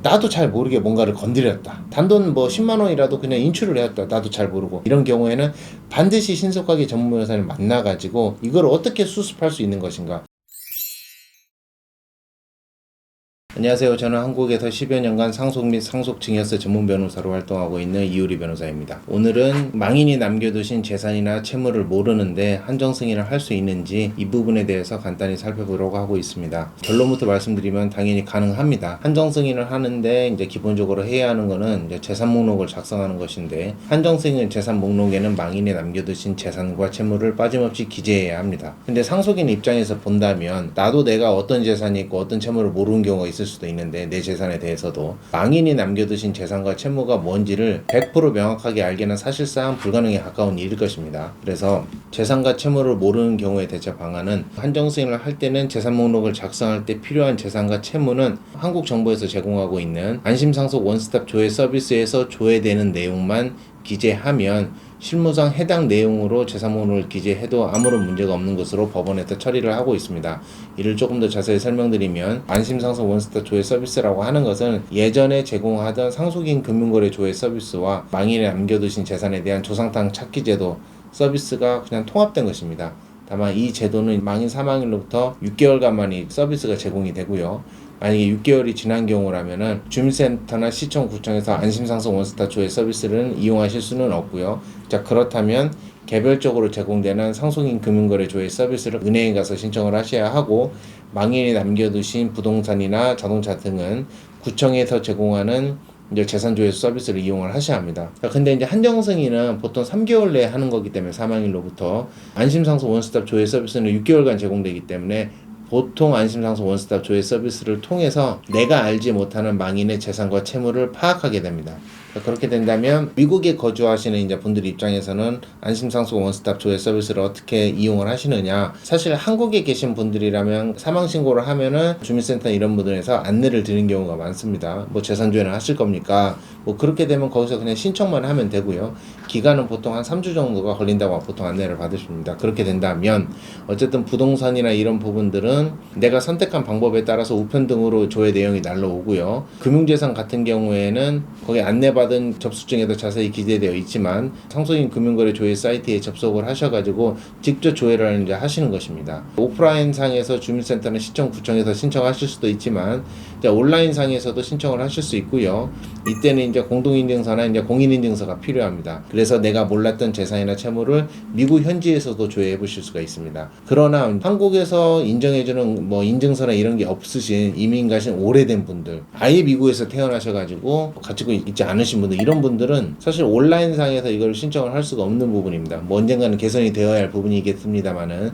나도 잘 모르게 뭔가를 건드렸다. 단돈 뭐 10만 원이라도 그냥 인출을 해왔다. 나도 잘 모르고. 이런 경우에는 반드시 신속하게 전문 변호사를 만나가지고 이걸 어떻게 수습할 수 있는 것인가. 안녕하세요. 저는 한국에서 10여 년간 상속 및 상속 증여세 전문 변호사로 활동하고 있는 이효리 변호사입니다. 오늘은 망인이 남겨두신 재산이나 채무를 모르는데 한정 승인을 할 수 있는지 이 부분에 대해서 간단히 살펴보려고 하고 있습니다. 결론부터 말씀드리면 당연히 가능합니다. 한정 승인을 하는데 이제 기본적으로 해야 하는 거는 이제 재산 목록을 작성하는 것인데, 한정 승인 재산 목록에는 망인이 남겨두신 재산과 채무를 빠짐없이 기재해야 합니다. 근데 상속인 입장에서 본다면 나도 내가 어떤 재산이 있고 어떤 채무를 모르는 경우가 있을 수도 있는데, 내 재산에 대해서도 망인이 남겨두신 재산과 채무가 뭔지를 100% 명확하게 알기는 사실상 불가능에 가까운 일일 것입니다. 그래서 재산과 채무를 모르는 경우의 대처 방안은, 한정 승인을 할 때는 재산 목록을 작성할 때 필요한 재산과 채무는 한국 정부에서 제공하고 있는 안심상속 원스톱 조회 서비스에서 조회되는 내용만 기재하면 실무상 해당 내용으로 재산 목록을 기재해도 아무런 문제가 없는 것으로 법원에서 처리를 하고 있습니다. 이를 조금 더 자세히 설명드리면, 안심상속 원스톱 조회 서비스라고 하는 것은 예전에 제공하던 상속인 금융거래 조회 서비스와 망인이 남겨두신 재산에 대한 조상탕 찾기 제도 서비스가 그냥 통합된 것입니다. 다만 이 제도는 망인 사망일로부터 6개월간만이 서비스가 제공이 되고요. 만약에 6개월이 지난 경우라면은 주민센터나 시청, 구청에서 안심상속 원스톱 조회 서비스를 이용하실 수는 없고요. 자, 그렇다면 개별적으로 제공되는 상속인 금융거래 조회 서비스를 은행에 가서 신청을 하셔야 하고, 망인이 남겨두신 부동산이나 자동차 등은 구청에서 제공하는 이제 재산조회 서비스를 이용을 하셔야 합니다. 근데 이제 한정 승인은 보통 3개월 내에 하는 거기 때문에, 사망일로부터 안심상속 원스톱 조회 서비스는 6개월간 제공되기 때문에 보통 안심상속 원스톱 조회 서비스를 통해서 내가 알지 못하는 망인의 재산과 채무를 파악하게 됩니다. 그렇게 된다면 미국에 거주하시는 이제 분들 입장에서는 안심상속 원스톱 조회 서비스를 어떻게 이용을 하시느냐, 사실 한국에 계신 분들이라면 사망 신고를 하면은 주민센터 이런 분들에서 안내를 드리는 경우가 많습니다. 뭐 재산조회는 하실 겁니까? 뭐 그렇게 되면 거기서 그냥 신청만 하면 되고요. 기간은 보통 한 3주 정도가 걸린다고 보통 안내를 받으십니다. 그렇게 된다면 어쨌든 부동산이나 이런 부분들은 내가 선택한 방법에 따라서 우편 등으로 조회 내용이 날라오고요. 금융재산 같은 경우에는 거기 안내받은 접수증에도 자세히 기재되어 있지만 상속인 금융거래 조회 사이트에 접속을 하셔가지고 직접 조회를 이제 하시는 것입니다. 오프라인 상에서 주민센터나 시청, 구청에서 신청하실 수도 있지만 이제 온라인 상에서도 신청을 하실 수 있고요. 이때는 이제 공동인증서나 이제 공인인증서가 필요합니다. 그래서 내가 몰랐던 재산이나 채무를 미국 현지에서도 조회해 보실 수가 있습니다. 그러나 한국에서 인정해주는 뭐 인증서나 이런 게 없으신, 이민 가신 오래된 분들, 아예 미국에서 태어나셔가지고 가지고 있지 않으신 분들, 이런 분들은 사실 온라인 상에서 이걸 신청을 할 수가 없는 부분입니다. 뭐 언젠가는 개선이 되어야 할 부분이겠습니다만은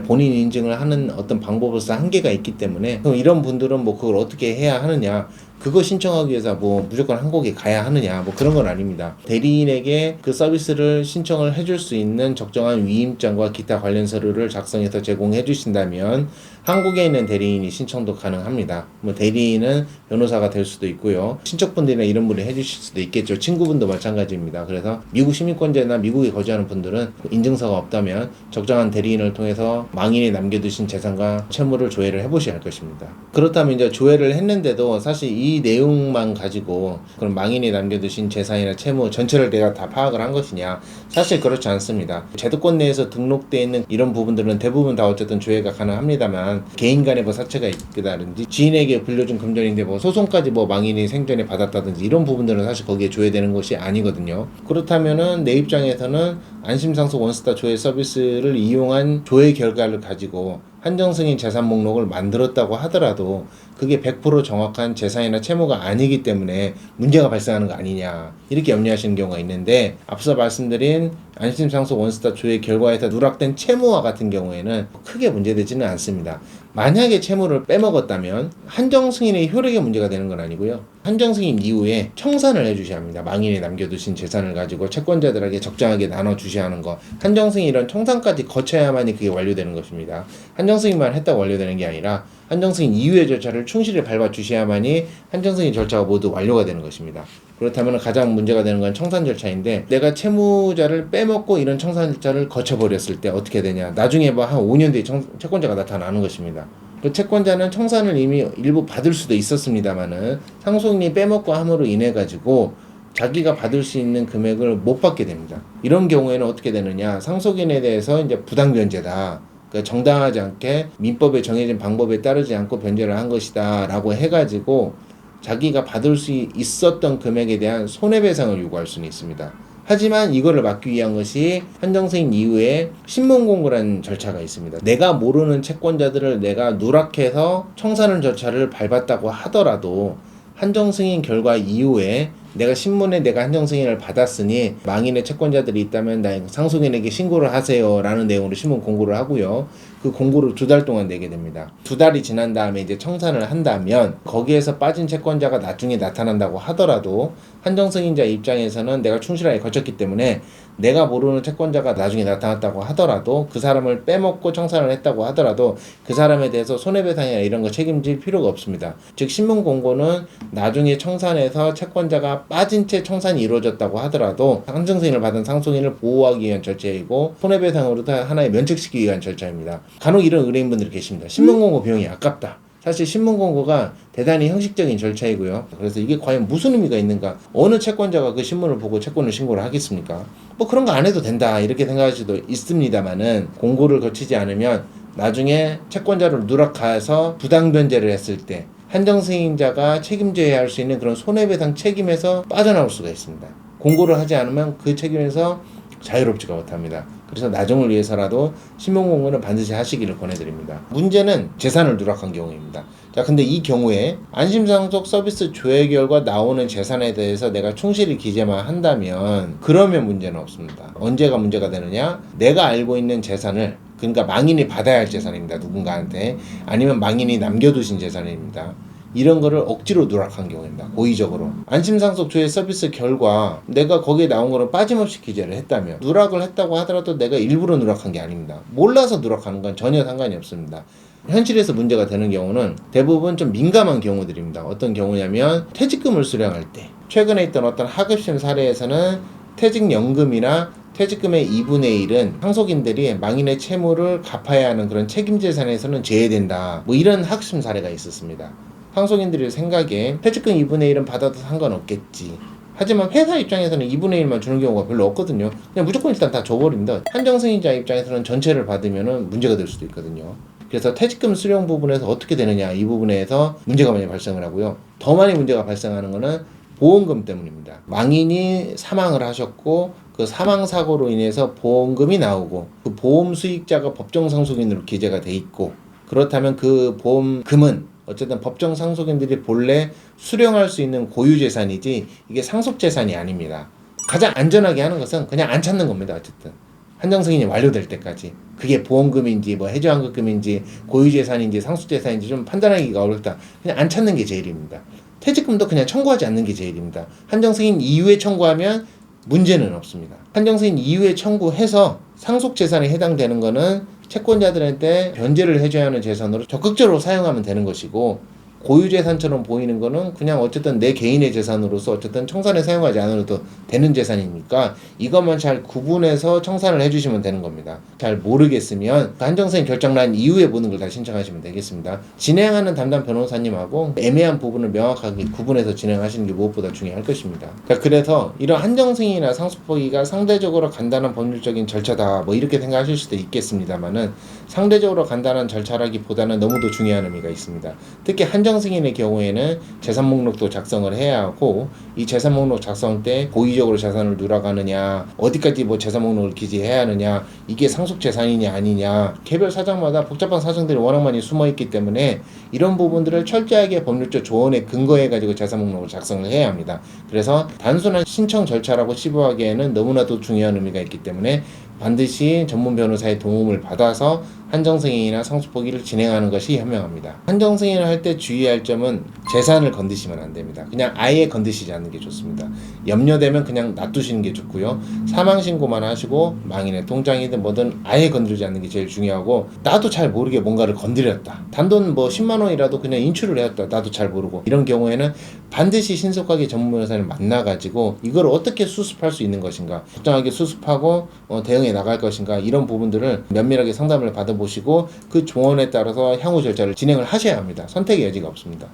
본인 인증을 하는 어떤 방법으로서 한계가 있기 때문에, 그럼 이런 분들은 뭐 그걸 어떻게 해야 하느냐, 그거 신청하기 위해서 뭐 무조건 한국에 가야 하느냐, 뭐 그런 건 아닙니다. 대리인에게 그 서비스를 신청을 해줄 수 있는 적정한 위임장과 기타 관련 서류를 작성해서 제공해 주신다면 한국에 있는 대리인이 신청도 가능합니다. 뭐 대리인은 변호사가 될 수도 있고요. 친척분들이나 이런 분이 해주실 수도 있겠죠. 친구분도 마찬가지입니다. 그래서 미국 시민권자나 미국에 거주하는 분들은 인증서가 없다면 적정한 대리인을 통해서 망인이 남겨두신 재산과 채무를 조회를 해보셔야 할 것입니다. 그렇다면 이제 조회를 했는데도 사실 이 내용만 가지고 그럼 망인이 남겨두신 재산이나 채무 전체를 내가 다 파악을 한 것이냐, 사실 그렇지 않습니다. 제도권 내에서 등록되어 있는 이런 부분들은 대부분 다 어쨌든 조회가 가능합니다만, 개인 간의 뭐 사채가 있다든지 지인에게 불려준 금전인데 뭐 소송까지 뭐 망인이 생전에 받았다든지 이런 부분들은 사실 거기에 조회되는 것이 아니거든요. 그렇다면은 내 입장에서는 안심상속 원스톱 조회 서비스를 이용한 조회 결과를 가지고 한정 승인 재산 목록을 만들었다고 하더라도 그게 100% 정확한 재산이나 채무가 아니기 때문에 문제가 발생하는 거 아니냐, 이렇게 염려하시는 경우가 있는데, 앞서 말씀드린 안심상속 원스톱 조회 결과에서 누락된 채무와 같은 경우에는 크게 문제되지는 않습니다. 만약에 채무를 빼먹었다면 한정 승인의 효력에 문제가 되는 건 아니고요. 한정 승인 이후에 청산을 해주셔야 합니다. 망인이 남겨두신 재산을 가지고 채권자들에게 적정하게 나눠주셔야 하는 거, 한정 승인 이런 청산까지 거쳐야만이 그게 완료되는 것입니다. 한정 승인만 했다고 완료되는 게 아니라 한정 승인 이후의 절차를 충실히 밟아 주셔야만이 한정 승인 절차가 모두 완료가 되는 것입니다. 그렇다면 가장 문제가 되는 건 청산 절차인데, 내가 채무자를 빼먹고 이런 청산 절차를 거쳐버렸을 때 어떻게 되냐, 나중에 뭐 한 5년 뒤에 채권자가 나타나는 것입니다. 그 채권자는 청산을 이미 일부 받을 수도 있었습니다만은 상속인이 빼먹고 함으로 인해 가지고 자기가 받을 수 있는 금액을 못 받게 됩니다. 이런 경우에는 어떻게 되느냐? 상속인에 대해서 이제 부당 변제다. 그러니까 정당하지 않게 민법에 정해진 방법에 따르지 않고 변제를 한 것이다라고 해가지고 자기가 받을 수 있었던 금액에 대한 손해배상을 요구할 수는 있습니다. 하지만 이거를 막기 위한 것이 한정승인 이후에 신문공고라는 절차가 있습니다. 내가 모르는 채권자들을 내가 누락해서 청산을 절차를 밟았다고 하더라도 한정승인 결과 이후에 내가 신문에 내가 한정승인을 받았으니 망인의 채권자들이 있다면 나 상속인에게 신고를 하세요 라는 내용으로 신문 공고를 하고요. 그 공고를 2달 동안 내게 됩니다. 2달이 지난 다음에 이제 청산을 한다면 거기에서 빠진 채권자가 나중에 나타난다고 하더라도 한정승인자 입장에서는 내가 충실하게 거쳤기 때문에 내가 모르는 채권자가 나중에 나타났다고 하더라도 그 사람을 빼먹고 청산을 했다고 하더라도 그 사람에 대해서 손해배상이나 이런 거 책임질 필요가 없습니다. 즉 신문공고는 나중에 청산해서 채권자가 빠진 채 청산이 이루어졌다고 하더라도 한정승인을 받은 상속인을 보호하기 위한 절차이고 손해배상으로 하나의 면책시키기 위한 절차입니다. 간혹 이런 의뢰인분들이 계십니다. 신문공고 비용이 아깝다. 사실 신문공고가 대단히 형식적인 절차이고요. 그래서 이게 과연 무슨 의미가 있는가? 어느 채권자가 그 신문을 보고 채권을 신고를 하겠습니까? 뭐 그런 거 안 해도 된다 이렇게 생각할 수도 있습니다만은 공고를 거치지 않으면 나중에 채권자를 누락해서 부당변제를 했을 때 한정승인자가 책임져야 할 수 있는 그런 손해배상 책임에서 빠져나올 수가 있습니다. 공고를 하지 않으면 그 책임에서 자유롭지가 못합니다. 그래서 나중을 위해서라도 신문공고는 반드시 하시기를 권해드립니다. 문제는 재산을 누락한 경우입니다. 자, 근데 이 경우에 안심상속 서비스 조회 결과 나오는 재산에 대해서 내가 충실히 기재만 한다면 그러면 문제는 없습니다. 언제가 문제가 되느냐? 내가 알고 있는 재산을, 그러니까 망인이 받아야 할 재산입니다. 누군가한테. 아니면 망인이 남겨두신 재산입니다. 이런 거를 억지로 누락한 경우입니다. 고의적으로. 안심상속 조회 서비스 결과 내가 거기에 나온 거를 빠짐없이 기재를 했다면 누락을 했다고 하더라도 내가 일부러 누락한 게 아닙니다. 몰라서 누락하는 건 전혀 상관이 없습니다. 현실에서 문제가 되는 경우는 대부분 좀 민감한 경우들입니다. 어떤 경우냐면 퇴직금을 수령할 때 최근에 있던 어떤 하급심 사례에서는 퇴직연금이나 퇴직금의 2분의 1은 상속인들이 망인의 채무를 갚아야 하는 그런 책임재산에서는 제외된다. 뭐 이런 학심 사례가 있었습니다. 상속인들의 생각에 퇴직금 2분의 1은 받아도 상관없겠지. 하지만 회사 입장에서는 2분의 1만 주는 경우가 별로 없거든요. 그냥 무조건 일단 다 줘버립니다. 한정승인자 입장에서는 전체를 받으면 문제가 될 수도 있거든요. 그래서 퇴직금 수령 부분에서 어떻게 되느냐, 이 부분에서 문제가 많이 발생을 하고요. 더 많이 문제가 발생하는 거는 보험금 때문입니다. 망인이 사망을 하셨고 그 사망사고로 인해서 보험금이 나오고 그 보험 수익자가 법정상속인으로 기재가 돼 있고 그렇다면 그 보험금은 어쨌든 법정 상속인들이 본래 수령할 수 있는 고유재산이지 이게 상속재산이 아닙니다. 가장 안전하게 하는 것은 그냥 안 찾는 겁니다. 어쨌든 한정승인이 완료될 때까지 그게 보험금인지 뭐 해저환급금인지 고유재산인지 상속재산인지 좀 판단하기가 어렵다. 그냥 안 찾는 게 제일입니다. 퇴직금도 그냥 청구하지 않는 게 제일입니다. 한정승인 이후에 청구하면 문제는 없습니다. 한정승인 이후에 청구해서 상속재산에 해당되는 거는 채권자들한테 변제를 해줘야 하는 재산으로 적극적으로 사용하면 되는 것이고 고유재산처럼 보이는 거는 그냥 어쨌든 내 개인의 재산으로서 어쨌든 청산에 사용하지 않아도 되는 재산이니까 이것만 잘 구분해서 청산을 해주시면 되는 겁니다. 잘 모르겠으면 한정승인 결정 난 이후에 보는 걸 다 신청하시면 되겠습니다. 진행하는 담당 변호사님하고 애매한 부분을 명확하게 구분해서 진행하시는 게 무엇보다 중요할 것입니다. 그래서 이런 한정승인이나 상속포기가 상대적으로 간단한 법률적인 절차다 뭐 이렇게 생각하실 수도 있겠습니다만은 상대적으로 간단한 절차라기보다는 너무도 중요한 의미가 있습니다. 특히 한정승인의 경우에는 재산 목록도 작성을 해야 하고 이 재산 목록 작성 때 고의적으로 재산을 누락하느냐 어디까지 뭐 재산 목록을 기재해야 하느냐 이게 상속 재산이냐 아니냐 개별 사정마다 복잡한 사정들이 워낙 많이 숨어있기 때문에 이런 부분들을 철저하게 법률적 조언에 근거해 가지고 재산 목록을 작성을 해야 합니다. 그래서 단순한 신청 절차라고 치부하기에는 너무나도 중요한 의미가 있기 때문에 반드시 전문 변호사의 도움을 받아서 한정승인이나 상속포기를 진행하는 것이 현명합니다. 한정승인을 할 때 주의할 점은 재산을 건드시면 안 됩니다. 그냥 아예 건드시지 않는 게 좋습니다. 염려되면 그냥 놔두시는 게 좋고요. 사망신고만 하시고 망인의 통장이든 뭐든 아예 건드리지 않는 게 제일 중요하고 나도 잘 모르게 뭔가를 건드렸다. 단돈 뭐 10만 원이라도 그냥 인출을 해왔다. 나도 잘 모르고 이런 경우에는 반드시 신속하게 전문 변호사를 만나가지고 이걸 어떻게 수습할 수 있는 것인가 적정하게 수습하고 대응해 나갈 것인가 이런 부분들을 면밀하게 상담을 받아보시면 받아보시고 그 조언에 따라서 향후 절차를 진행을 하셔야 합니다. 선택의 여지가 없습니다.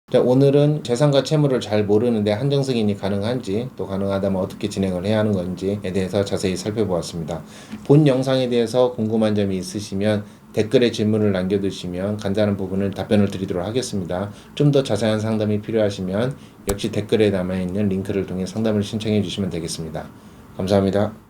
자, 오늘은 재산과 채무를 잘 모르는데 한정승인이 가능한지, 또 가능하다면 어떻게 진행을 해야 하는 건지에 대해서 자세히 살펴보았습니다. 본 영상에 대해서 궁금한 점이 있으시면 댓글에 질문을 남겨두시면 간단한 부분을 답변을 드리도록 하겠습니다. 좀 더 자세한 상담이 필요하시면 역시 댓글에 남아있는 링크를 통해 상담을 신청해 주시면 되겠습니다. 감사합니다.